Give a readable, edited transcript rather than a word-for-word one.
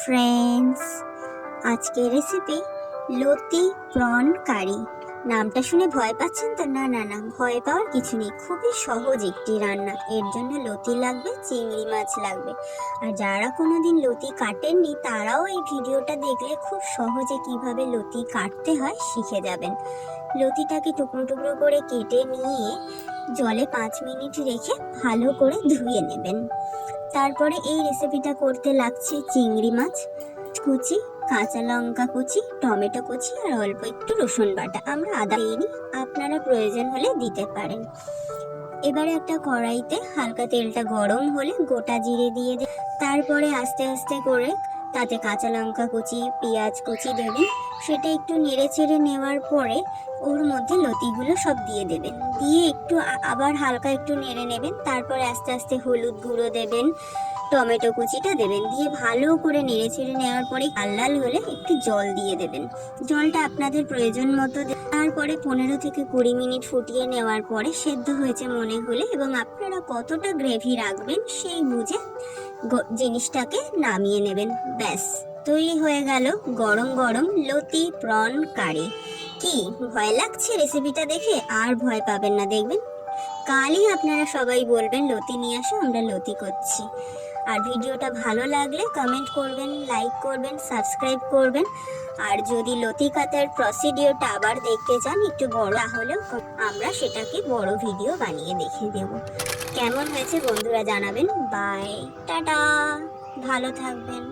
Friends, আজকের recipe লতি prawn কারি। নামটা শুনে ভয় পাচ্ছেন তো? না না না, ভয় পাওয়ার কিছু নেই। খুবই সহজ একটি রান্না। এর জন্য লতি লাগবে, চিংড়ি মাছ লাগবে। আর যারা কোনোদিন লতি কাটেননি তারাও এই ভিডিওটা দেখলে খুব সহজে কিভাবে লতি কাটতে হয় শিখে যাবেন। লতিটাকে টুকরো টুকরো করে কেটে নিয়ে জলে 5 মিনিট রেখে ভালো করে ধুয়ে নেবেন। তারপরে এই রেসিপিটা করতে লাগছে চিংড়ি মাছ কুচি, কাঁচা লঙ্কা কুচি, টমেটো কুচি আর অল্প একটু রসুন বাটা। আমরা আদা দিইনি, আপনারা প্রয়োজন হলে দিতে পারেন। এবারে একটা কড়াইতে হালকা তেলটা গরম হলে গোটা জিরে দিয়ে তারপরে আস্তে আস্তে করে তাতে কাঁচা লঙ্কা কুচি, পেঁয়াজ কুচি দেবেন। সেটা একটু নেড়ে চেড়ে নেওয়ার পরে ওর মধ্যে লতিগুলো সব দিয়ে দেবেন। দিয়ে একটু আবার হালকা একটু নেড়ে নেবেন। তারপরে আস্তে আস্তে হলুদ গুঁড়ো দেবেন, টমেটো কুচিটা দেবেন। দিয়ে ভালো করে নেড়ে চেড়ে নেওয়ার পরে লাল লাল হলে একটু জল দিয়ে দেবেন। জলটা আপনাদের প্রয়োজন মতো। তারপরে 15 থেকে 20 মিনিট ফুটিয়ে নেওয়ার পরে সেদ্ধ হয়েছে মনে হলে এবং আপনারা কতটা গ্রেভি রাখবেন সেই বুঝে জিনিসটাকে নামিয়ে নেবেন। ব্যাস, তৈরি হয়ে গেল গরম গরম লতি প্রন কারি। কি ভয় লাগছে রেসিপিটা দেখে? আর ভয় পাবেন না, দেখবেন কালই আপনারা সবাই বলবেন লতি নিয়ে আসো, আমরা লতি করছি। আর ভিডিওটা ভালো লাগলে কমেন্ট করবেন, লাইক করবেন, সাবস্ক্রাইব করবেন। আর যদি লতি কাটার প্রসিডিওরটা আবার দেখতে চান একটু বড়, তাহলেও আমরা সেটাকে বড় ভিডিও বানিয়ে দেখিয়ে দেব। কেমন হয়েছে বন্ধুরা জানাবেন। বাই, টাটা, ভালো থাকবেন।